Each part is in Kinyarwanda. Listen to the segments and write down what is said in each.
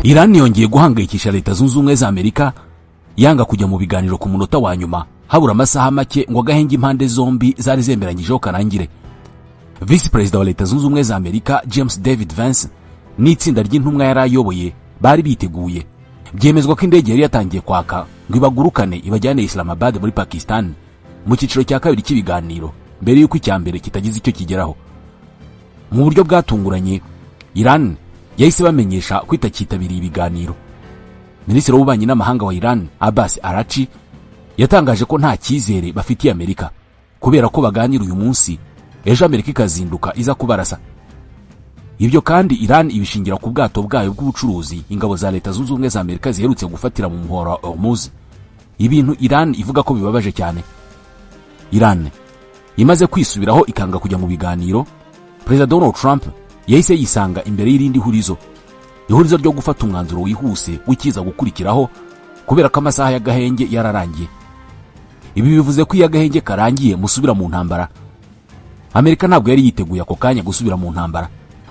Iran yongeye guhangayikisha Leta Zunze Ubumwe za Amerika yanga kujya mu biganiro ku munota wa nyuma habura amasaha make ngo agahenge impande zombi zari zemeranyijeho karangire. Vice President wa Leta Zunze Ubumwe za Amerika James David Vance n'itsinda ry'intumwa yari ayoboye bari biteguye. Byemezwa ko indege yari yatangiye kwaka ngo ibagurukane ibajyane Islamabad muri Pakistan mu cyiciro cya kabiri cy'ibiganiro mbere y'uko icyambere kitagize icyo kigeraho. Mu buryo bwatunguranye Iran yahise bamenyesha kwitakitabiriye ibiganiro. Minisitiri w'ububanyi n'amahanga wa Iran Abbas Araghchi yatangaje ko nta cyizere bafitiye Amerika kubera ko baganira uyu munsi ejo Amerika ikazinduka iza kubarasa. Ibyo kandi Iran ibishingira ku bwato bwayo bw'ubucuruzi ingabo za Leta Zunze Ubumwe za Amerika ziherutse gufatira mu muhora wa Hormuz, ibintu Iran ivuga ko bibabaje cyane. Iran imaze kwisubiraho ikanga kujya mu biganiro. Perezida Donald Trump yahise yisanga imbere y'irindi ihurizo ryo gufata umwanzuro wihuse w'ikiza gukurikiraho kubera ko amasaha y'agahenge yararangiye. Ibi bivuze ko y'agahenge karangiye musubira mu ntambara. Amerika ntabwo yari yiteguye ako kanya gusubira mu ntambara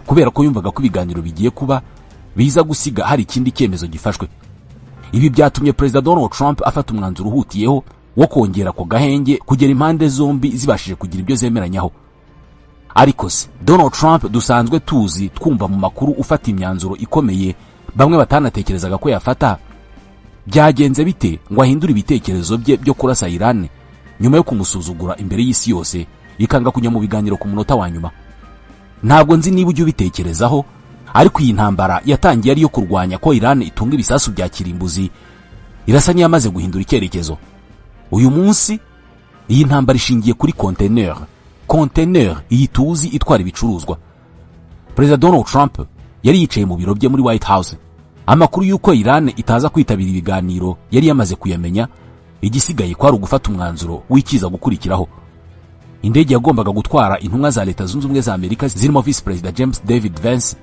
kubera ko yumvaga ko ibiganiro bigiye kuba biza gusiga hari ikindi cyemezo gifashwe. Ibi byatumye Perezida Donald Trump afata umwanzuro uhutiyeho wo kongera ko gahenge kugera impande zombi zibashije kugira ibyo zemeranyaho. Ariko se Donald Trump dusanzwe tuzi twumva mu makuru ufata imyanzuro ikomeye bamwe batanatekerezaga ko yafata, byagenze bite ngo ahindure ibitekerezo bye byo kurasa Iran nyuma yo kumusuzugura imbere y'isi yose ikanga kujya mu biganiro ku munota wa nyuma? Ntabwo nzi niba ujye ubitekerezaho, ariko iyi ntambara yatangiye ari yo kurwanya ko Iran itunga ibisasu bya kirimbuzi irasa n'iyamaze guhindura icyerekezo. Uyu munsi iyi ntambara ishingiye kuri container iyi tuzi itwara ibicuruzwa. Perezida Donald Trump yari yicaye mu biro bye muri White House. Amakuru y'uko Iran itaza kwitabira ibiganiro yari yamaze kuyamenya, igisigaye kwari ugufata umwanzuro w'ikiza gukurikiraho. Indege yagombaga gutwara intumwa za Leta Zunze Ubumwe za Amerika zirimo Vice President James David Vance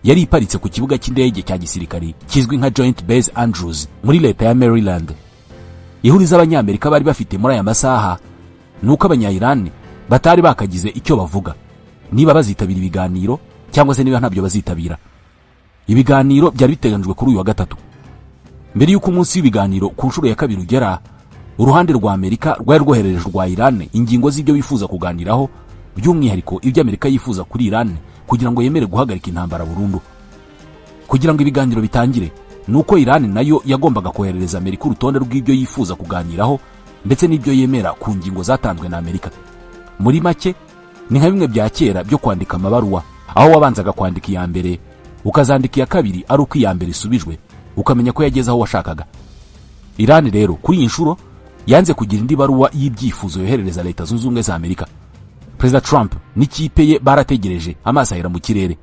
yari iparitse ku kibuga cy'indege cya gisirikari kizwi nka Joint Base Andrews muri leta ya Maryland. Ihuriza abanyamerika bari bafite muri aya masaha nuko abanya-Iran batari bakagize icyo bavuga niba bazitabira ibiganiro cyangwa se niba ntabyo bazitabira. Ibiganiro byari biteganijwe kuri uyu wa gatatu. Mbere y'uko umunsi w'ibiganiro ku nshuro ya kabiri ugera, uruhande rwa Amerika rwari rwoherereje rwa Iran ingingo z'ibyo bifuza kuganiraho, by'umwihariko ibyo Amerika yifuza kuri Iran kugira ngo yemere guhagarika intambara burundu. Kugira ngo ibiganiro bitangire nuko Iran nayo yagombaga koherereza Amerika urutonde rw'ibyo yifuza kuganiraho ndetse n'ibyo yemera ku ngingo zatanzwe na Amerika. Muri make ni nka bimwe bya kera byo kwandika amabaruwa, aho wabanzaga kwandika iya mbere ukazandika iya kabiri ari uko iya mbere isubijwe ukamenya ko yageze aho washakaga. Iran rero kuri iyi nshuro yanze kugira indi baruwa y'ibyifuzo yoherereza Leta Zunze Ubumwe za Amerika. Perezida Trump n'ikipe ye barategereje amaso ahera mu kirere.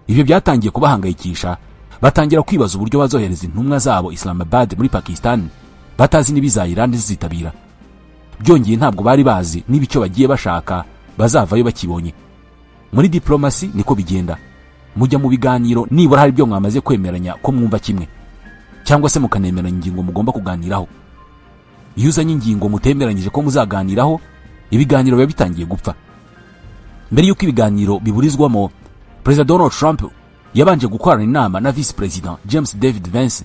Ibyo byatangiye kubahangayikisha, batangira kwibaza uburyo bazohereza intumwa zabo Islamabad muri Pakistan batazi nibiza Iran zizitabira. Byongeye ntabwo bari bazi n'ibicyo bagiye bashaka bazavayo bakibonye. Muri diplomasi niko bigenda, mujya mu biganiro nibura hari byo mwamaze kwemeranya ko mwumva kimwe cyangwa se mukanemeranya ingingo mugomba kuganiraho. Iyo uzanye ingingo mutemeranyije ko muzaganiraho, ibiganiro biba bitangiye gupfa. Mbere y'uko ibiganiro biburizwamo, Perezida Donald Trump yabanje gukorana inama na Vice President James David Vance,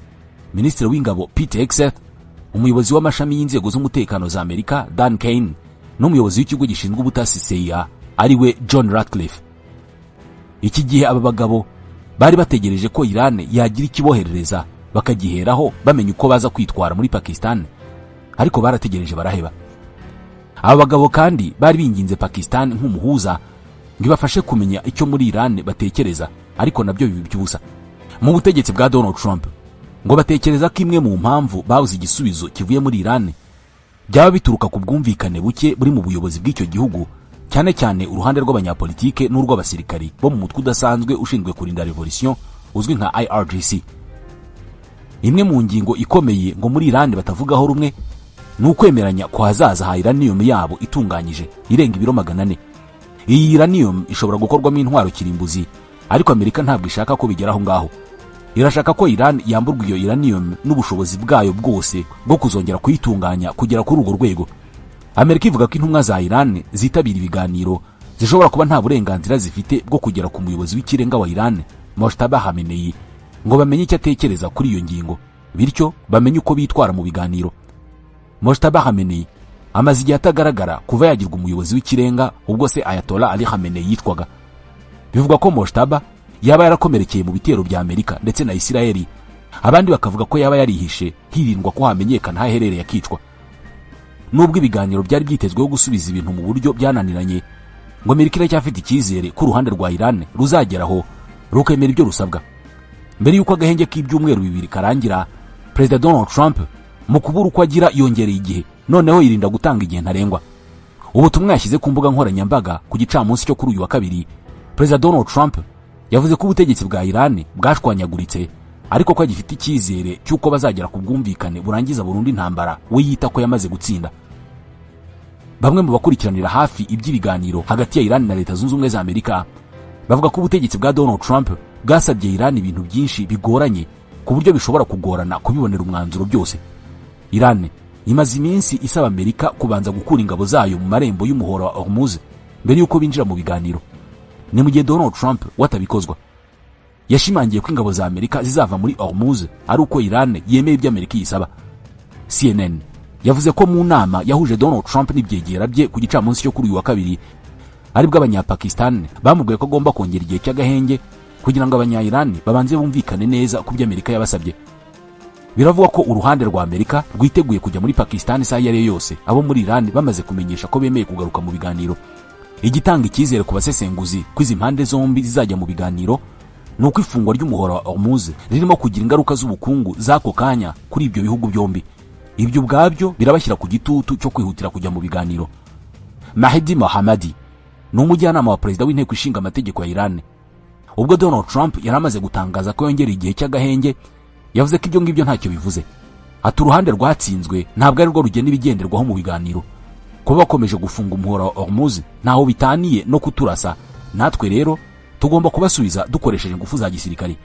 Minisitiri w'ingabo Pete Hegseth, umuyobozi w'amashami y'inzego z'umutekano za Amerika Dan Kane, n'umuyobozi w'ikigo gishinzwe ubutasi CIA ariwe John Ratcliffe. Iki gihe aba bagabo bari bategereje ko Iran yagira ikiboherereza bakagiheraho bamenya uko baza kwitwara muri Pakistan, ariko barategereje baraheba. Aba bagabo kandi bari binginze Pakistan nk'umuhuza ngo ibafashe kumenya icyo muri Iran batekereza, ariko nabyo bibi by'ubusa. Mu butegetsi bwa Donald Trump ngo batekereza ko imwe mu mpamvu bawuze igisubizo kivuye muri Iran byaba bituruka ku bwumvikane buke buri mu buyobozi bw'icyo gihugu, cyane cyane uruhande rw'abanyapolitike n'urw'abasirikari bo mu mutwe udasanzwe ushinzwe kurinda revolution uzwi nka IRGC. Imwe mu ngingo ikomeye ngo muri Iran batavugaho rumwe ni ukwemeranya ko hazaza ha uranium yabo itunganyije irenga ibiro 400. Iyi uranium ishobora gukorwamo intwaro kirimbuzi, ariko Amerika ntabwo ishaka ko bigeraho ngaho. Irashaka ko Iran yamburwa iyo uranium n'ubushobozi bwayo bwose bwo kuzongera kuyitunganya kugera kuri urwo rwego. Amerika ivuga ko intumwa za Iran zitabira ibiganiro zishobora kuba nta burenganzira zifite bwo kugera ku muyobozi w'ikirenga wa Iran Mojtaba Khamenei ngo bamenye icyo atekereza kuri iyo ngingo, bityo bamenye uko bitwara mu biganiro. Mojtaba Khamenei amaze igihe atagaragara kuva yagirwa umuyobozi w'ikirenga ubwo se Ayatollah Ali Khamenei yitwaga. Bivuga ko Mojtaba yaba yarakomerekeye mu bitero bya Amerika ndetse na Isiraheli, abandi bakavuga ko yaba yarihishe hirindwa ko hamenyekana aho aherereye akicwa. Nubwo ibiganiro byari byitezweho gusubiza ibintu mu buryo byananiranye, ngo Amerika iracyafite icyizere ko uruhande rwa Iran ruzageraho rukemera ibyo rusabwa. Mbere y'uko agahenge k'ibyumweru 2 karangira, Perezida Donald Trump mu kubura uko agira yongereye igihe, noneho yirinda gutanga igihe ntarengwa. Ubutumwa yashyize ku mbuga nkoranyambaga ku gicamunsi cyo kuri uyu wa kabiri, Perezida Donald Trump yavuze ko ubutegetsi bwa Iran bwashwanyaguritse, ariko ko agifite icyizere cy'uko bazagera ku bwumvikane burangiza burundu intambara we yita ko yamaze gutsinda. Bamwe mu bakurikiranira hafi iby'ibiganiro hagati ya Iran na Leta Zunze Ubumwe za Amerika bavuga ko ubutegetsi bwa Donald Trump bwasabye Iran ibintu byinshi bigoranye ku buryo bishobora kugorana kubibonera umwanzuro byose. Iran imaze iminsi isaba Amerika kubanza gukura ingabo zayo mu marembo y'umuhora wa Hormuz mbere y'uko binjira mu biganiro. Ni mu gihe Donald Trump watabikozwa. Yashimangiye ko ingabo za Amerika zizava muri Hormuz ari uko Iran yemeye ibyo Amerika yisaba. CNN yavuze ko mu nama yahuje Donald Trump n'ibyegera bye ku gicamunsi cyo kuri uyu wa kabiri, aribwo abanyapakistan bamubwiye ko agomba kongera igihe cy'agahenge kugira ngo abanya-Iran babanze bumvikane neza ku byo Amerika yabasabye. Biravuga ko uruhande rwa Amerika rwiteguye kujya muri Pakistan isaha iyo ari yo yose abo muri Iran bamaze kumenyesha ko bemeye kugaruka mu biganiro. Igitanga icyizere ku basesenguzi ko izi mpande zombi zizajya mu biganiro nuko ifungwa ry'umuhora wa Hormuz ririmo kugira ingaruka z'ubukungu z'ako kanya kuri ibyo bihugu byombi. Ibyo ubwabyo birabashyira ku gitutu cyo kwihutira kujya mu biganiro. Mahdi Mohammadi ni umujyanama wa perezida w'inteko ishinga amategeko ya Iran. Ubwo Donald Trump yaramaze gutangaza ko yongereye igihe cy'agahenge, yavuze ko ibyo ngibyo ntacyo bivuze. Ati uruhande rwatsinzwe ntabwo ari rwo rugena ibigenderwaho mu biganiro. Kuba bakomeje gufunga umuhora wa Hormuz ntaho bitaniye no kuturasa, natwe rero tugomba kubasubiza dukoresheje ingufu za gisirikare.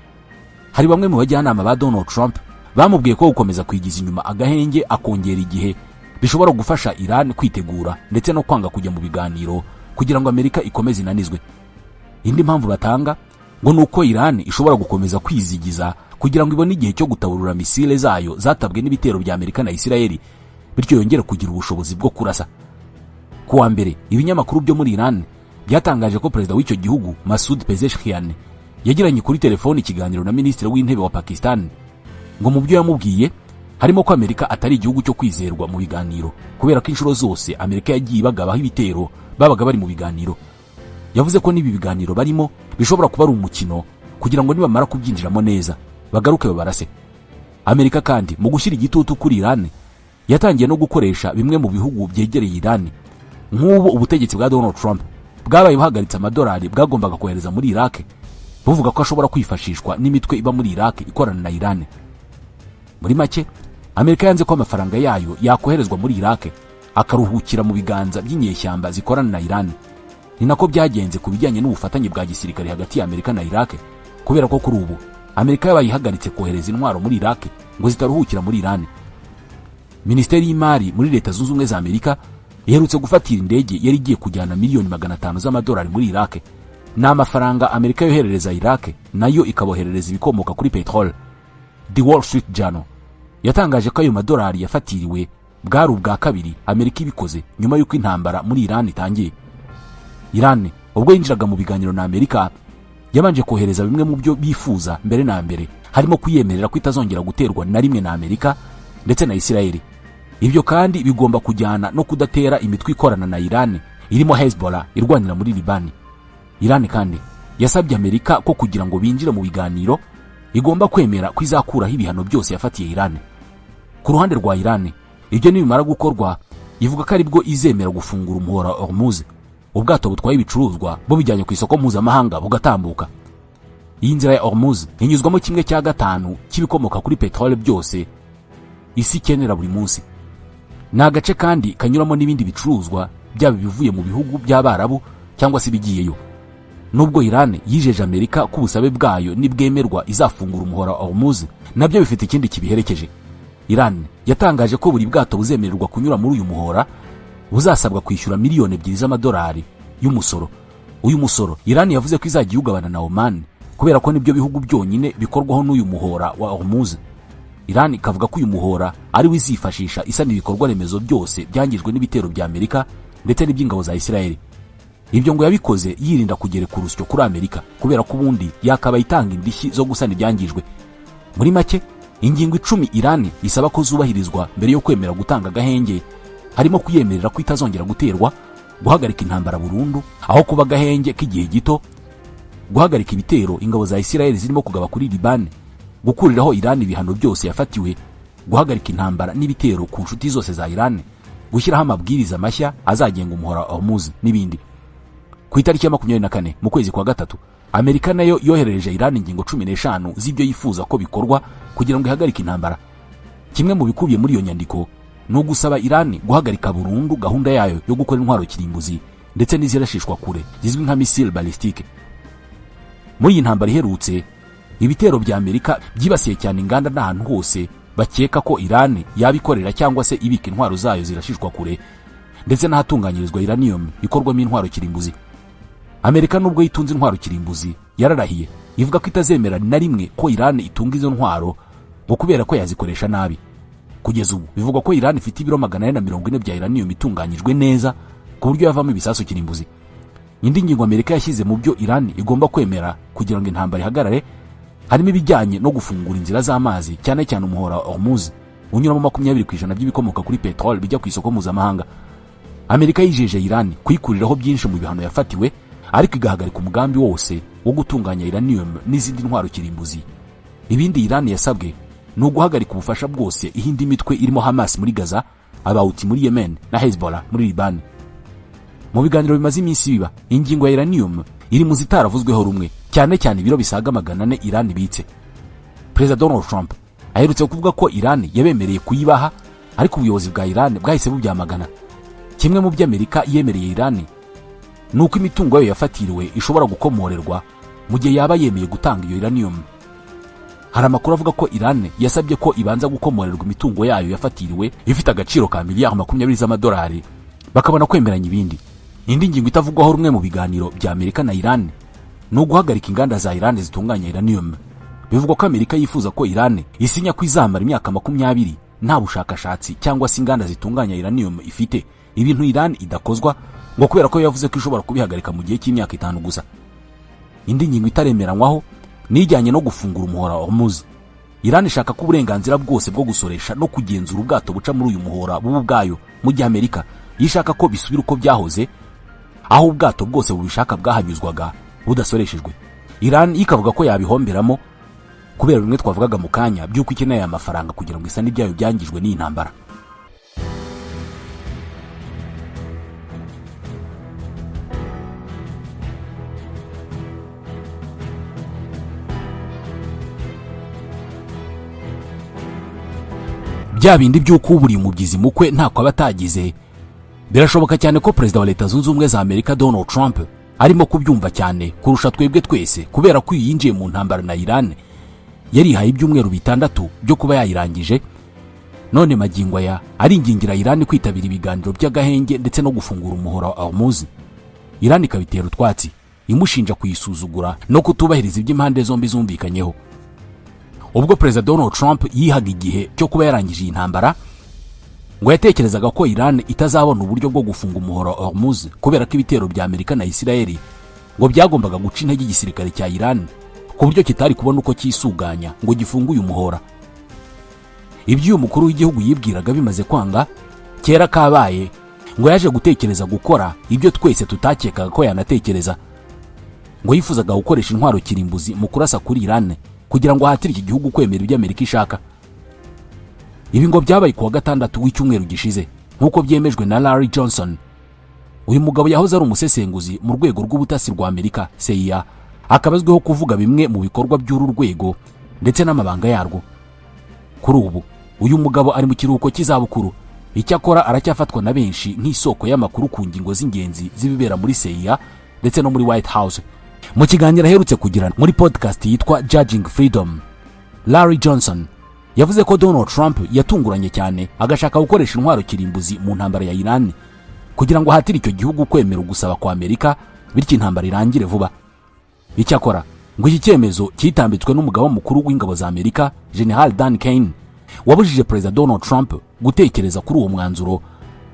Hari bamwe mu bajyanama ba Donald Trump bamubwiye ko gukomeza kwigiza inyuma agahenge akongera igihe bishobora gufasha Iran kwitegura ndetse no kwanga kujya mu biganiro kugira ngo Amerika ikomeze inanizwe. Indi mpamvu batanga ngo nuko Iran ishobora gukomeza kwizigiza kugira ngo ibone igihe cyo gutaburura misile zayo zatabwe n'ibitero bya Amerika na Isiraheli, bityo yongera kugira ubushobozi bwo kurasa. Kuwa mbere ibinyamakuru byo muri Iran byatangaje ko perezida w'icyo gihugu Masoud Pezeshkian yagiranye kuri telefoni ikiganiro na minisitiri w'intebe wa Pakistan, ngo mu byo yamubwiye harimo ko Amerika atari igihugu cyo kwizerwa mu biganiro kubera ko inshuro zose Amerika yagiye bagabaho ibitero babaga bari mu biganiro. Yavuze ko nibi biganiro barimo bishobora kuba ari umukino kugira ngo nibamara kubyinjiramo neza bagaruke babarase. Amerika kandi mu gushyira igitutu kuri Iran yatangiye no gukoresha bimwe mu bihugu byegereye Iran. Nk'ubu ubutegetsi bwa Donald Trump bwabaye buhagaritse amadolari bwagombaga kohereza muri Iraq, buvuga ko ashobora kwifashishwa n'imitwe iba muri Iraq ikorana na Iran. Muri make Amerika yanze ko amafaranga yayo yakoherezwa muri Iraq akaruhukira mu biganza by'inyeshyamba zikorana na Iran. Ni nako byagenze ku bijyanye n'ubufatanye bwa gisirikare hagati ya Amerika na Iraq, kubera ko kuri ubu Amerika yabaye ihagaritse kohereza intwaro muri Iraq ngo zitaruhukira muri Iran. Minisiteri y'Imari muri Leta Zunze Ubumwe za Amerika iherutse gufatira indege yari igiye kujyana miliyoni 500 z'amadolari muri Iraq. Ni amafaranga Amerika yoherereza Iraq nayo ikaboherereza ibikomoka kuri petrol. The Wall Street Journal yatangaje ko ayo madolari yafatiriwe bwari ubwa kabiri Amerika ibikoze nyuma y'uko intambara muri Iran itangiye. Iran ubwo yinjiraga mu biganiro na Amerika yabanje kohereza bimwe mu byo bifuza mbere na mbere, harimo kuyemerera ko itazongera guterwa na rimwe na Amerika ndetse na Isiraheli. Ibyo kandi bigomba kujyana no kudatera imitwe ikorana na Iran irimo Hezbollah irwanira muri Liban. Iran kandi yasabye Amerika ko kugira ngo binjire mu biganiro igomba kwemera ko izakuraho ibihano byose yafatiye Iran. Ku ruhande rwa Iran ibyo nibimara gukorwa ivuga ko aribwo izemera gufungura umuhora wa Hormuz, ubwato butwaye ibicuruzwa bo bijyanye ku isoko mpuzamahanga bugatambuka. Iyi nzira ya Hormuz inyuzwamo 1/5 cy'ibikomoka kuri petrole byose isi ikenera buri munsi. Ni agace kandi kanyuramo n'ibindi bicuruzwa byaba bivuye mu bihugu by'Abarabu cyangwa se bigiyeyo. Nubwo Iran yijeje Amerika ko ubusabe bwayo nibwemerwa izafungura umuhora wa Hormuz, nabyo bifite ikindi kibiherekeje. Iran yatangaje ko buri bwato buzemererwa kunyura muri uyu muhora buzasabwa kwishyura miliyoni 2 z'amadolari y'umusoro. Uyu musoro Iran yavuze ko izajya ugabana na Oman kubera ko nibyo bihugu byonyine bikorwaho n'uyu muhora wa Hormuz. Iran ikavuga ko uyu muhora ari wizifashisha isana ibikorwa remezo byose byangijwe n'ibitero bya Amerika ndetse n'iby'ingabo za Israel. Ibyo ngo yabikoze yirinda kugereka urusyo kuri Amerika kubera ko ubundi yakaba itanga indishyi zo gusana ibyangijwe. Muri make, ingingo 10 Iran isaba ko zubahirizwa mbere yo kwemera gutanga agahenge harimo kuyemerera ko itazongera guterwa, guhagarika intambara burundu aho kuba agahenge k'igihe gito, guhagarika ibitero ingabo za Israel zirimo kugaba kuri Liban, gukuriraho Iran ibihano byose yafatiwe, guhagarika intambara n'ibitero ku nshuti zose za Iran, gushyiraho amabwiriza mashya azagenga umuhora Hormuz n'ibindi. Ku itariki ya 24 mu kwezi kwa gatatu, Amerika nayo yoherereje Iran ingingo 15 z'ibyo yifuza ko bikorwa kugira ngo ihagarike intambara. Kimwe mu bikubiye muri iyo nyandiko no gusaba Iran guhagarika burundu gahunda yayo yo gukora intwaro kirimbuzi ndetse n'izirashishwa kure zizwi nka missile ballistique. Muri iyi ntambara iherutse, ibitero bya Amerika byibasiye cyane inganda n'ahantu hose bakeka ko Iran yabikorera cyangwa se ibika intwaro zayo zirashishwa kure ndetse n'ahatunganyirizwa uranium ikorwamo intwaro kirimbuzi. Amerika nubwo yitunze intwaro kirimbuzi yararahiye ivuga ko itazemera na rimwe ko Iran itunga izo ntwaro ngo kubera ko yazikoresha nabi. Kugeza ubu bivugwa ko Iran ifite ibiro 440 bya uranium itunganyijwe neza ku buryo yavamo ibisasu kirimbuzi. Indi ngingo Amerika yashyize mu byo Iran igomba kwemera kugira ngo intambara ihagarare harimo ibijyanye no gufungura inzira z'amazi cyane cyane umuhora Hormuz unyuramo 20% by'ibikomoka kuri petrol bijya ku isoko mpuzamahanga. Amerika yijeje Iran kwikuriraho byinshi mu bihano yafatiwe ariko igahagarika umugambi wose wo gutunganya uranium n'izindi ntwaro kirimbuzi. Ibindi Iran yasabwe ni uguhagarika ubufasha bwose ihindi mitwe irimo Hamas muri Gaza, Abawuti muri Yemen na Hezbollah muri Liban. Mu biganiro bimaze iminsi biba, ingingo ya uranium iri mu zitaravuzweho rumwe cyane cyane ibiro bisaga 400 Iran ibitse. Perezida Donald Trump aherutse kuvuga ko Iran yabemereye kuyibaha ariko ubuyobozi bwa Iran bwahise bubyamagana. Kimwe mu by'Amerika yemereye Iran nuko imitungo yayo yafatiriwe ishobora gukomorerwa mu gihe yaba yemeye gutanga iyo uranium. Hari amakuru avuga ko Iran yasabye ko ibanza gukomorerwa imitungo yayo yafatiriwe ifite agaciro ka miliyari 20 z'amadolari bakabona kwemeranya ibindi. Indi ngingo itavugwaho rumwe mu biganiro bya Amerika na Iran no guhagarika inganda za Iran zitunganya uranium. Bivugwa ko Amerika yifuza ko Iran isinya kwizamara imyaka 20 nta bushakashatsi cyangwa se inganda zitunganya uranium ifite, ibintu Iran idakozwa ngo kubera ko yavuze ko ishobora kubihagarika mu gihe cy'imyaka 5 gusa. Indi ngingo itaremeranywaho nijyanye no gufungura umuhora Hormuz. Iran ishaka ko uburenganzira bwose bwo gusoresha no kugenzura ubwato buca muri uyu muhora bubu bwayo, mu gihe Amerika yishaka ko bisubira uko byahoze aho ubwato bwose bubishaka bwahanyuzwaga budasoreshejwe. Iran ikavuga ko yabihomberamo kubera bimwe twavugaga mu kanya by'uko ikeneye amafaranga kugira ngo isane ibyayo byangijwe n'iyi ntambara. Bya bindi by'uko buri mugizi mukwe ntako abatagize, birashoboka cyane ko Perezida wa Leta Zunze Ubumwe za Amerika Donald Trump arimo kubyumva cyane kurusha twebwe twese kubera ko yinjiye mu ntambara na Iran yarihaye ibyumweru 6 byo kuba yayirangije. None magingo aya aringingira Iran kwitabira ibiganiro by'agahenge ndetse no gufungura umuhora wa Hormuz. Iran ikabitera utwatsi imushinja kuyisuzugura no kutubahiriza iby'impande zombi zumvikanyeho. Ubwo Perezida Donald Trump yihaga igihe cyo kuba yarangije iyi ntambara ngo yatekerezaga ko Iran itazabona uburyo bwo gufunga umuhora Hormuz kubera ko ibitero bya Amerika na Israel ngo byagombaga guca intege igisirikare cya Iran ku buryo kitari kubona uko kisuganya ngo gifunguye umuhora. Ibyo uyu mukuru w'igihugu yibwiraga bimaze kwanga, kera kabaye ngo yaje gutekereza gukora ibyo twese tutakekaga ko yanatekereza, ngo yifuzaga gukoresha intwaro kirimbuzi mu kurasa kuri Iran kugira ngo ahatire iki gihugu kwemera ibyo Amerika ishaka. Ibi ngo byabaye ku wa gatandatu w'icyumweru gishize nk'uko byemejwe na Larry Johnson. Uyu mugabo yahoze ari umusesenguzi mu rwego rw'ubutasi rwa Amerika CIA, akabazweho kuvuga bimwe mu bikorwa by'uru rwego ndetse n'amabanga yarwo. Kuri ubu uyu mugabo ari mu kiruhuko cy'izabukuru, icyakora aracyafatwa na benshi nk'isoko y'amakuru ku ngingo z'ingenzi zibibera muri CIA ndetse no muri White House. Mu kiganiro aherutse kugirana muri podcast yitwa Judging Freedom, Larry Johnson yavuze ko Donald Trump yatunguranye cyane agashaka gukoresha intwaro kirimbuzi mu ntambara ya Iran kugira ngo ahatire icyo gihugu kwemera gusaba kwa Amerika bityo intambara irangire vuba. Icyakora ngo iki cyemezo kitambitswe n'umugaba mukuru w'ingabo za Amerika General Dan Kane wabujije Perezida Donald Trump gutekereza kuri uwo mwanzuro,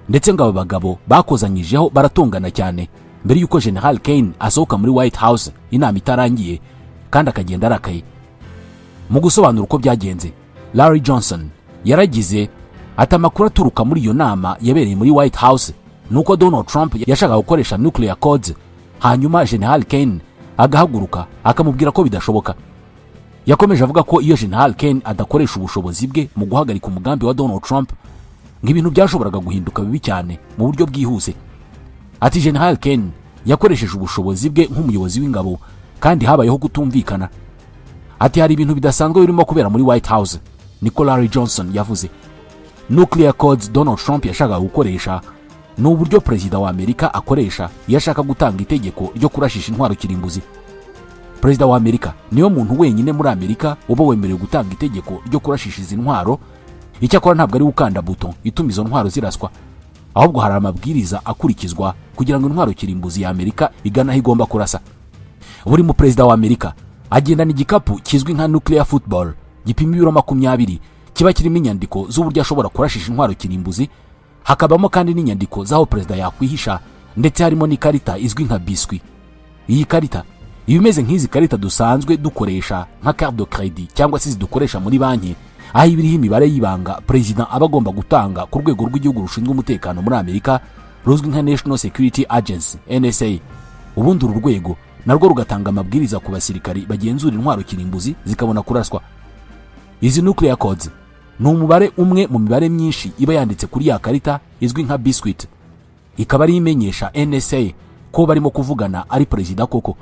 ndetse ngo aba bagabo bakozanyijeho baratongana cyane mbere yuko General Kane asohoka muri White House inama itarangiye kandi akagenda arakaye. Mu gusobanura uko byagenze, Larry Johnson yaragize ati amakuru aturuka muri iyo nama yabereye muri White House nuko Donald Trump yashakaga gukoresha nuclear codes, hanyuma General Kane agahaguruka akamubwira ko bidashoboka. Yakomeje avuga ko iyo General Kane adakoresha ubushobozi bwe mu guhagarika umugambi wa Donald Trump ng'ibintu byashoboraga guhinduka bibi cyane mu buryo bwihuse. Ati General Kane yakoresheje ubushobozi bwe nk'umuyobozi w'ingabo kandi habayeho kutumvikana. Ati hari ibintu bidasanzwe birimo kubera muri White House, niko Larry Johnson yavuze. Nuclear codes Donald Trump yashakaga gukoresha ni uburyo Perezida wa Amerika akoresha iyo ashaka gutanga itegeko ryo kurashisha intwaro kirimbuzi. Perezida wa Amerika niyo muntu wenyine muri Amerika uba wemerewe gutanga itegeko ryo kurashisha izi ntwaro. Icyakora ntabwo ari gukanda buto ituma izo ntwaro ziraswa, ahubwo hari amabwiriza akurikizwa kugira ngo intwaro kirimbuzi ya Amerika igana aho igomba kurasa. Buri mu Perezida wa Amerika agendana igikapu kizwi nka nuclear football gipima ibiro 20, kiba kirimo inyandiko z'uburyo ashobora kurashisha intwaro kirimbuzi, hakabamo kandi n'inyandiko z'aho Perezida yakwihisha, ndetse harimo n'ikarita izwi nka biscuit. Iyi karita iba imeze nk'izi karita dusanzwe dukoresha nka carte de crédit cyangwa se zidukoresha muri banki, aho ibiriho imibare y'ibanga Perezida aba agomba gutanga ku rwego rw'igihugu rushinzwe umutekano muri Amerika ruzwi nka National Security Agency NSA. Ubundi uru rwego narwo rugatanga amabwiriza ku basirikari bagenzura intwaro kirimbuzi zikabona kuraswa. Izi nuclear codes ni umubare umwe mu mibare myinshi iba yanditse kuri ya karita izwi nka biscuit, ikaba ari imenyesha NSA ko barimo kuvugana ari Perezida koko,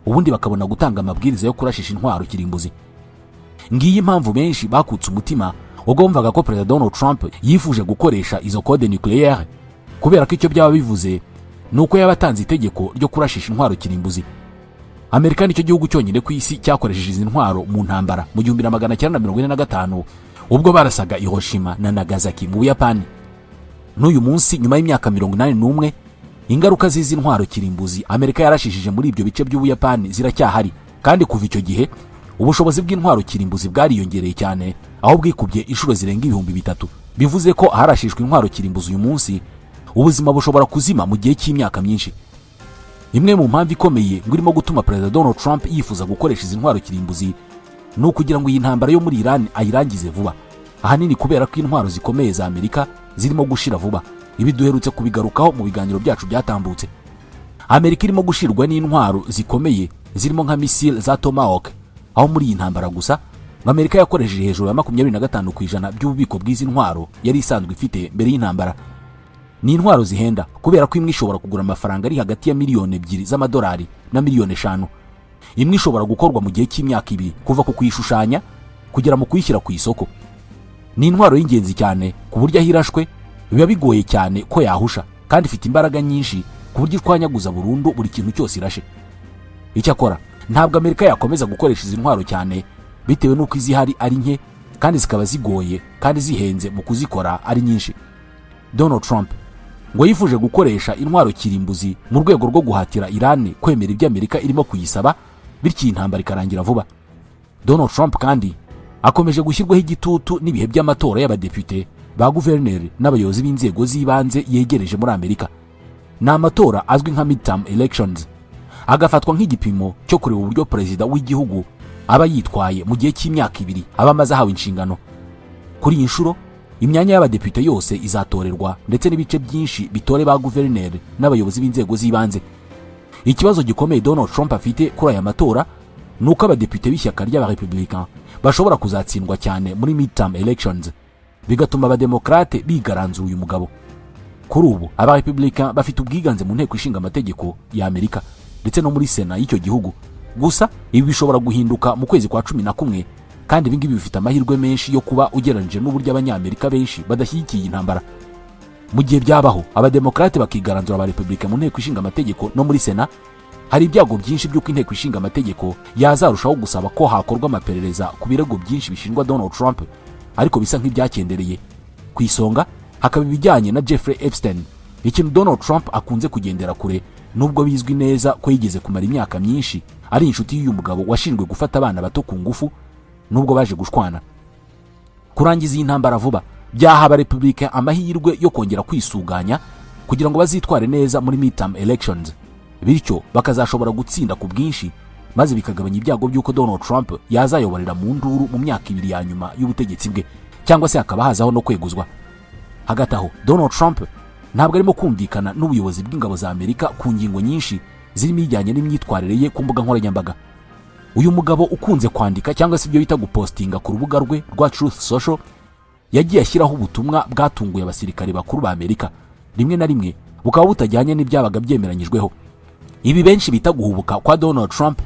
ubundi bakabona gutanga amabwiriza yo kurashisha intwaro kirimbuzi. Ngiyi impamvu benshi bakutse umutima ubwo bumvaga ko Perezida Donald Trump yifuje gukoresha izo code nucleaire, kubera ko icyo byaba bivuze nuko yabatanze itegeko ryo kurashisha intwaro kirimbuzi. Amerika nicyo gihugu cyonyine ku isi cyakoresheje izi ntwaro mu ntambara mu 1945 ubwo barasaga Hiroshima na Nagasaki mu Buyapani. N'uyu munsi nyuma y'imyaka 81 ingaruka z'izi ntwaro kirimbuzi Amerika yarashishije muri ibyo bice by'Ubuyapani ziracyahari, kandi kuva icyo gihe ubushobozi bw'intwaro kirimbuzi bwariyongereye cyane, aho bwikubye inshuro zirenga 3,000. Bivuze ko harashishwe intwaro kirimbuzi uyu munsi ubuzima bushobora kuzima mu gihe cy'imyaka myinshi. Imwe mu mpamvu ikomeye ngo irimo gutuma Perezida Donald Trump yifuza gukoresha izi ntwaro kirimbuzi ni ukugira ngo iyi ntambara yo muri Iran ayirangize vuba, ahanini kubera ko intwaro zikomeye za Amerika zirimo gushira vuba. Ibi duherutse kubigarukaho mu biganiro byacu byatambutse. Amerika irimo gushirwa n'intwaro zikomeye zirimo nka missile za Tomahawk, aho muri iyi ntambara gusa Amerika yakoresheje hejuru ya 25% by'ububiko bw'izi ntwaro yari isanzwe ifite mbere y'intambara. Ni intwaro zihenda kubera ko imwe ishobora kugura amafaranga ari hagati ya miliyoni 2 z'amadolari na miliyoni 5. Imwe ishobora gukorwa mu gihe cy'imyaka 2 kuva ku kuyishushanya kugera mu kuyishyira ku isoko. Ni intwaro y'ingenzi cyane ku buryo ahirashwe biba bigoye cyane ko yahusha, kandi ifite imbaraga nyinshi ku buryo twanyaguza burundu buri kintu cyose irashe. Icyakora ntabwo Amerika yakomeza gukoresha izi ntwaro cyane bitewe n'uko izihari ari nke kandi zikaba zigoye kandi zihenze mu kuzikora ari nyinshi. Donald Trump ngo yifuje gukoresha intwaro kirimbuzi mu rwego rwo guhatira Iran kwemera ibyo Amerika irimo kuyisaba, bityo intambara ikarangira vuba. Donald Trump kandi akomeje gushyirwaho igitutu n'ibihe by'amatora y'abadepite ba guverineri n'abayobozi b'inzego z'ibanze yegereje muri Amerika. Ni amatora azwi nka midterm elections, agafatwa nk'igipimo cyo kureba uburyo Perezida w'igihugu aba yitwaye mu gihe cy'imyaka 2 aba amaze ahawe inshingano. Kuri iyi nshuro imyanya y'abadepite yose izatorerwa, ndetse n'ibice byinshi bitore ba guverineri n'abayobozi b'inzego z'ibanze. Ikibazo gikomeye Donald Trump afite kuri aya matora nuko abadepite b'ishyaka ry'abarepublicain bashobora kuzatsindwa cyane muri midterm elections, bigatuma abademokrate bigaranzura uyu mugabo. Kuri ubu abarepublicain bafite ubwiganze mu nteko ishinga amategeko ya Amerika ndetse no muri Sena y'icyo gihugu. Gusa ibi bishobora guhinduka mu kwezi kwa 11, kandi ibingibi bifite amahirwe menshi yo kuba ugereranije n'uburyo abanyamerika benshi badashyigikiye intambara. Mu gihe byabaho abademokrate bakigaranzura abarepublicain mu nteko ishinga amategeko no muri Sena, hari ibyago byinshi by'uko inteko ishinga amategeko yazarushaho gusaba ko hakorwa amaperereza ku birego byinshi bishinjwa Donald Trump, ariko bisa nk'ibyakendereye. Ku isonga hakaba ibijyanye na Jeffrey Epstein, ikintu Donald Trump akunze kugendera kure nubwo bizwi neza ko yigeze kumara imyaka myinshi ari inshuti y'uyu mugabo washinzwe gufata abana bato ku ngufu nubwo baje gushwana. Kurangiza iyi ntambara vuba byaha abarepublika amahirwe yo kongera kwisuganya kugira ngo bazitware neza muri midterm elections, bityo bakazashobora gutsinda ku bwinshi, maze bikagabanya ibyago by'uko Donald Trump yazayoborera mu nduru mu myaka 2 ya nyuma y'ubutegetsi bwe, cyangwa se hakaba hazaho no kweguzwa. Hagati aho Donald Trump ntabwo arimo kumvikana n'ubuyobozi bw'ingabo za Amerika ku ngingo nyinshi zirimo ijyanye n'imyitwarire ye ku mbuga nkoranyambaga. Uyu mugabo ukunze kwandika cyangwa se ibyo bita gupostinga ku rubuga rwe rwa Truth Social yagiye ashyiraho ubutumwa bwatunguye abasirikare bakuru ba Amerika, rimwe na rimwe bukaba butajyanye n'ibyabaga byemeranyijweho. Ibi benshi bita guhubuka kwa Donald Trump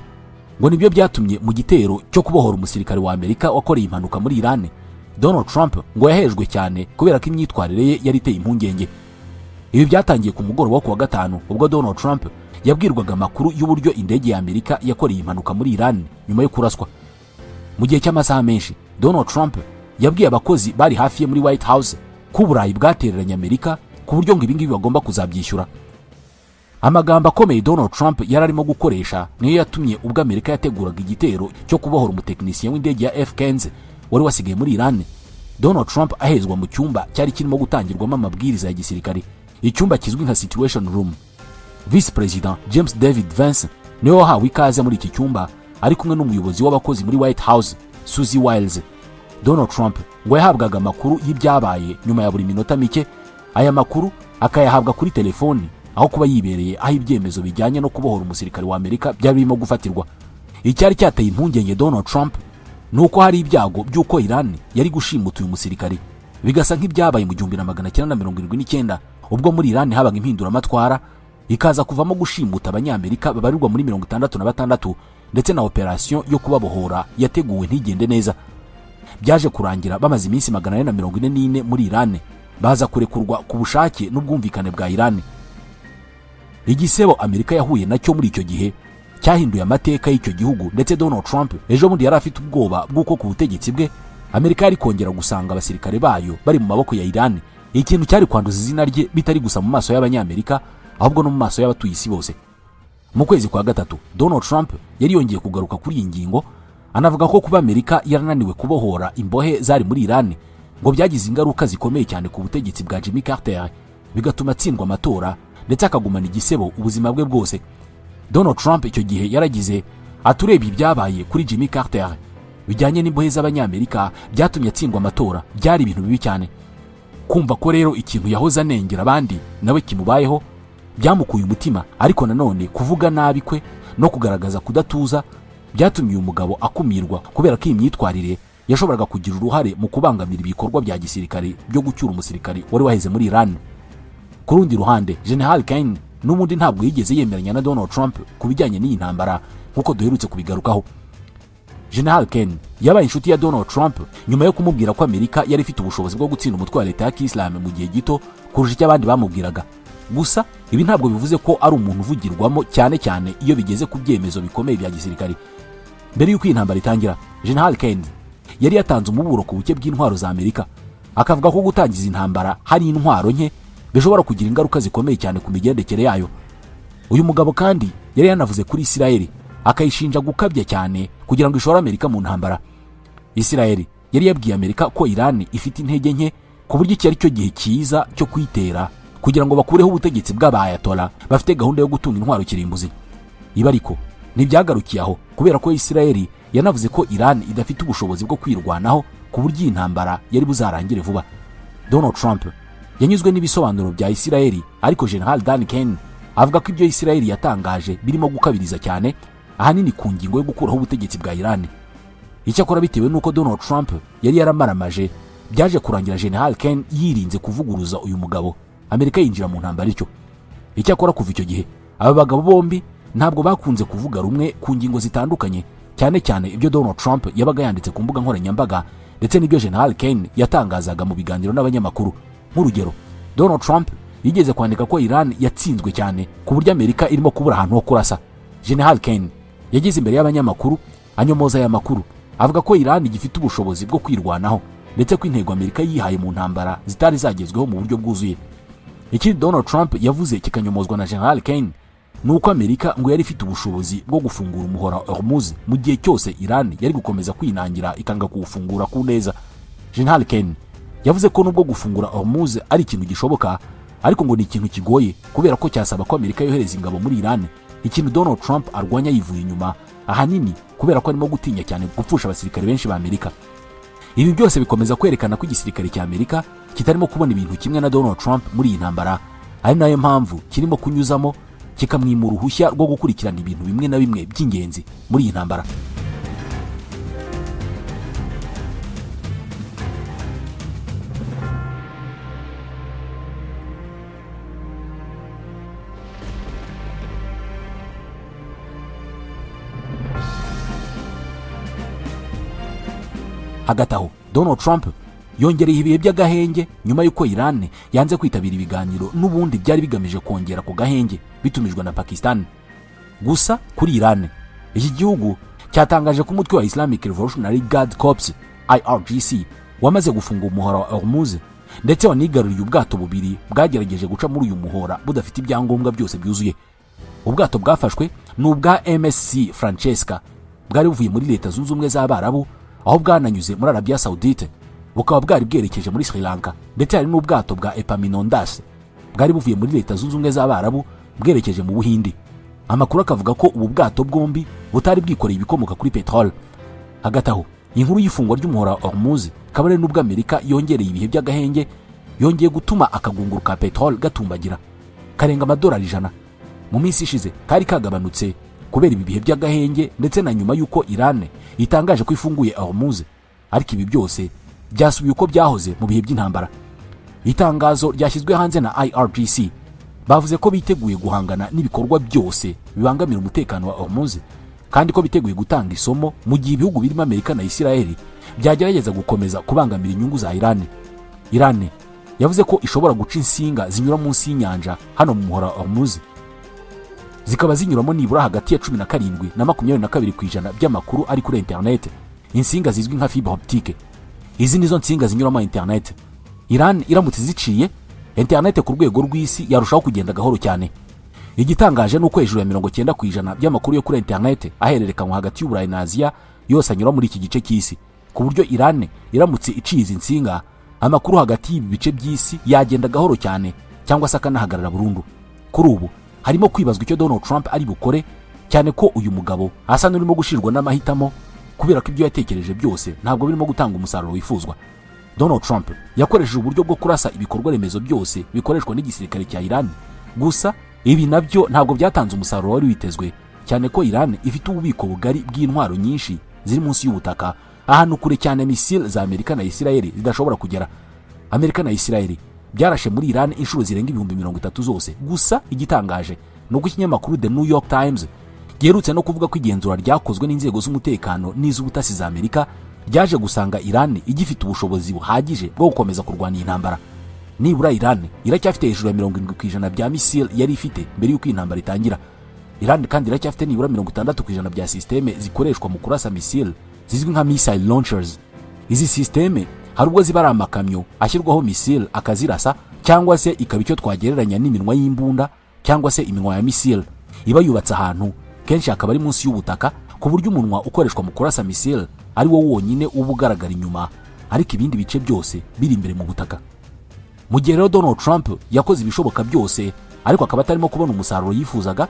ngo nibyo byatumye mu gitero cyo kubohora umusirikare wa Amerika wakoreye impanuka muri Iran, Donald Trump ngo yahejwe cyane kubera ko imyitwarire ye yari iteye impungenge. Ibi byatangiye ku mugoroba wo kuwa gatanu ubwo Donald Trump yabwirwaga amakuru y'uburyo indege ya Amerika yakoreye impanuka muri Iran nyuma yo kuraswa. Mu gihe cy'amasaha menshi Donald Trump yabwiye abakozi bari hafi ye muri White House ko Uburayi bwatereranye Amerika ku buryo ngo ibingibi bagomba kuzabyishyura. Amagambo akomeye Donald Trump yararimo gukoresha niyo yatumye ubwo Amerika yateguraga igitero cyo kubohora umutekinisiye w'indege ya F-15 wari wasigaye muri Iran, Donald Trump ahezwa mu cyumba cyari kirimo gutangirwamo amabwiriza ya gisirikare, icyumba kizwi nka Situation Room. Vice President James David Vance niwe wahawe ikaze muri iki cyumba ari kumwe n'umuyobozi w'abakozi muri White House Susie Wiles. Donald Trump ngo yahabwaga amakuru y'ibyabaye nyuma ya buri minota mike, aya makuru akayahabwa kuri telefoni aho kuba yibereye aho ibyemezo bijyanye no kubohora umusirikare wa Amerika byari birimo gufatirwa. Icyari cyateye impungenge Donald Trump nuko hari ibyago by'uko Iran yari gushimuta uyu musirikare, bigasa nk'ibyabaye mu 1979 ubwo muri Iran habaga impinduramatwara ikaza kuvamo gushimuta abanyamerika babarirwa muri 66 ndetse na operation yo kubabohora yateguwe ntigende neza. Byaje kurangira bamaze iminsi 444 muri Iran, baza kurekurwa ku bushake n'ubwumvikane bwa Iran. Igisebo Amerika yahuye nacyo muri icyo gihe cyahinduye amateka y'icyo gihugu, ndetse Donald Trump ejo bundi yari afite ubwoba bw'uko ku butegetsi bwe Amerika yari kongera gusanga abasirikare bayo bari mu maboko ya Iran, ikintu cyari kwanduza izina rye bitari gusa mu maso y'abanyamerika ahubwo no mu maso y'abatuye isi bose. Mu kwezi kwa gatatu Donald Trump yari yongeye kugaruka kuri iyi ngingo, anavuga ko kuba Amerika yarananiwe kubohora imbohe zari muri Iran ngo byagize ingaruka zikomeye cyane ku butegetsi bwa Jimmy Carter, bigatuma atsindwa amatora ndetse akagumana igisebo ubuzima bwe bwose. Donald Trump icyo gihe yaragize aturebye ibyabaye kuri Jimmy Carter bijyanye n'imbohe z'abanyamerika byatumye atsindwa amatora, byari ibintu bibi cyane. Kumva ko rero ikintu yahoze anengera abandi nawe kimubayeho byamukuye umutima, ariko nanone kuvuga nabi kwe no kugaragaza kudatuza byatumye uyu mugabo akumirwa kubera ko iyi myitwarire yashoboraga kugira uruhare mu kubangamira ibikorwa bya gisirikare byo gucyura umusirikare wari waheze muri Iran. Ku rundi ruhande General Kane n'ubundi ntabwo yigeze yemeranya na Donald Trump ku bijyanye n'iyi ntambara nk'uko duherutse kubigarukaho. General Kane yabaye inshuti ya Donald Trump nyuma yo kumubwira ko Amerika yari ifite ubushobozi bwo gutsinda umutwe wa leta ya Islam mu gihe gito kurusha icyo abandi bamubwiraga. Gusa ibi ntabwo bivuze ko ari umuntu uvugirwamo cyane cyane iyo bigeze ku byemezo bikomeye bya gisirikare. Mbere y'uko iyi ntambara itangira, General Kane yari yatanze umuburo ku buke bw'intwaro za Amerika, akavuga ko gutangiza intambara hari intwaro nke bishobora kugira ingaruka zikomeye cyane ku migendekere yayo. Uyu mugabo kandi yari yanavuze kuri Israel, akayishinja gukabya cyane kugira ngo ishore Amerika mu ntambara. Israel yari yabwiye Amerika ko Iran ifite intege nke ku buryo iki ari cyo gihe cyiza cyo kwitera kugira ngo bakureho ubutegetsi bw'abayatola bafite gahunda yo gutunga intwaro kirimbuzi. Ibi ariko ntibyagarukiye aho, kubera ko Israel yanavuze ko Iran idafite ubushobozi bwo kwirwanaho ku buryo iyi ntambara yari buzarangire vuba. Donald Trump yanyuzwe n'ibisobanuro bya Israel, ariko General Dan Kane avuga ko ibyo Israel yatangaje birimo gukabiriza cyane, ahanini ku ngingo yo gukuraho ubutegetsi bwa Iran. Icyakora bitewe nuko Donald Trump yari yaramaramaje, byaje kurangira General Kane yirinze kuvuguruza uyu mugabo, Amerika yinjira mu ntambara icyo. Icyakora kuva icyo gihe aba bagabo bombi ntabwo bakunze kuvuga rumwe ku ngingo zitandukanye, cyane cyane ibyo Donald Trump yabaga yanditse ku mbuga nkoranyambaga ndetse n'ibyo General Kane yatangazaga mu biganiro n'abanyamakuru. Nk'urugero, Donald Trump yigeze kwandika ko Iran yatsinzwe cyane ku buryo Amerika irimo kubura ahantu ho kurasa. General Kane yageze imbere y'abanyamakuru anyomoza aya makuru, avuga ko Iran igifite ubushobozi bwo kwirwanaho ndetse ko intego Amerika yihaye mu ntambara zitari zagezweho mu buryo bwuzuye. Ikindi Donald Trump yavuze kikanyomozwa na General Kane nuko Amerika ngo yari ifite ubushobozi bwo gufungura umuhora Hormuz mu gihe cyose Iran yari gukomeza kwinangira ikanga kuwufungura ku neza. General Ken yavuze ko nubwo gufungura Hormuz ari ikintu gishoboka, ariko ngo ni ikintu kigoye kubera ko cyasaba ko Amerika yohereza ingabo muri Iran, ikintu Donald Trump arwanya yivuye inyuma, ahanini kubera ko arimo gutinya cyane gupfusha abasirikare benshi ba Amerika. Ibi byose bikomeza kwerekana ko igisirikare cya Amerika kitarimo kubona ibintu kimwe na Donald Trump muri iyi ntambara, ari nayo mpamvu kirimo kunyuzamo kikamwimura uruhushya rwo gukurikirana ibintu bimwe na bimwe by'ingenzi muri iyi ntambara. Hagati aho Donald Trump yongereye ibihe by'agahenge nyuma y'uko Iran yanze kwitabira ibiganiro n'ubundi byari bigamije kongera ku gahenge bitumijwe na Pakistan. Gusa kuri Iran, iki gihugu cyatangaje ko umutwe wa Islamic Revolutionary Guard Corps IRGC wamaze gufunga umuhora wa Hormuz, ndetse wanigaruriye ubwato bubiri bwagerageje guca muri uyu muhora budafite ibyangombwa byose byuzuye. Ubwato bwafashwe ni ubwa MSC Francesca, bwari buvuye muri Leta Zunze Ubumwe z'Abarabu, aho bwananyuze muri Arabia Saudite, bukaba bwari bwerekeje muri Sri Lanka, ndetse hari n'ubwato bwa Epaminondas bwari buvuye muri Leta Zunze Ubumwe z'Abarabu bwerekeje mu Buhindi. Amakuru akavuga ko ubu bwato bwombi butari bwikoreye ibikomoka kuri petrol. Hagati aho inkuru y'ifungwa ry'umuhora Hormuz kabare n'ubwo Amerika yongereye ibihe by'agahenge, yongeye gutuma akagunguru ka petrol gatumbagira karenga $100 mu minsi ishize, kari kagabanutse kubera ibi bihe by'agahenge ndetse na nyuma y'uko Iran itangaje ko ifunguye Hormuz. Ariko ibi byose byasubiye uko byahoze mu bihe by'intambara. Itangazo ryashyizwe hanze na IRGC bavuze ko biteguye guhangana n'ibikorwa byose bibangamira umutekano wa Hormuz, kandi ko biteguye gutanga isomo mu gihe ibihugu birimo Amerika na Israel byagerageza gukomeza kubangamira inyungu za Iran. Iran yavuze ko ishobora guca insinga zinyura munsi y'inyanja hano mu muhora Hormuz, zikaba zinyuramo nibura hagati ya 17 na 22% by'amakuru ari kuri internet, insinga zizwi nka fibre optique. Izi nizo nsinga zinyuramo internet. Iran iramutse ziciye internet ku rwego rw'isi yarushaho kugenda gahoro cyane. Igitangaje nuko hejuru ya 90% by'amakuru yo kuri internet ahererekanywa hagati y'Uburayi na Aziya yose anyura muri iki gice cy'isi, ku buryo Iran iramutse iciye izi nsinga, amakuru hagati y'ibi bice by'isi yagenda gahoro cyane cyangwa se akanahagarara burundu. Kuri ubu harimo kwibazwa icyo Donald Trump ari bukore, cyane ko uyu mugabo asa n'urimo gushirwa n'amahitamo kubera ko ibyo yatekereje byose ntabwo birimo gutanga umusaruro wifuzwa. Donald Trump yakoresheje uburyo bwo kurasa ibikorwa remezo byose bikoreshwa n'igisirikare cya Iran, gusa ibi nabyo ntabwo byatanze umusaruro wari witezwe, cyane ko Iran ifite ububiko bugari bw'intwaro nyinshi ziri munsi y'ubutaka, ahantu kure cyane misile za Amerika na Israel zidashobora kugera. Amerika na Israel byarashe muri Iran inshuro zirenga 30,000 zose. Gusa igitangaje nuko ikinyamakuru The New York Times giherutse no kuvuga ko igenzura ryakozwe n'inzego z'umutekano n'iz'ubutasi za Amerika ryaje gusanga Iran igifite ubushobozi buhagije bwo gukomeza kurwana iyi ntambara. Nibura Iran iracyafite hejuru ya 70% bya misile yari ifite mbere y'uko intambara itangira. Iran kandi iracyafite nibura 60% bya systeme zikoreshwa mu kurasa misile zizwi nka missile launchers. Izi systeme hari ubwo ziba ari amakamyo ashyirwaho misile akazirasa, cyangwa se ikaba icyo twagereranya n'iminwa y'imbunda cyangwa se iminwa ya misile iba yubatse ahantu kenshi akaba ari munsi y'ubutaka, ku buryo umunwa ukoreshwa mu kurasa misile ari wo wonyine uba ugaragara inyuma, ariko ibindi bice byose biri imbere mu butaka. Mu gihe rero Donald Trump yakoze ibishoboka byose ariko akaba atarimo kubona umusaruro yifuzaga,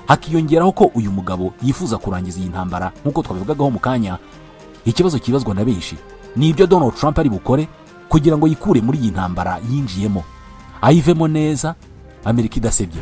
hakiyongeraho ko uyu mugabo yifuza kurangiza iyi ntambara nk'uko twabivugagaho mu kanya. Ikibazo kibazwa na benshi ni ibyo Donald Trump ari bukore kugira ngo yikure muri iyi ntambara yinjiyemo, ayivemo neza, Amerika idasebye.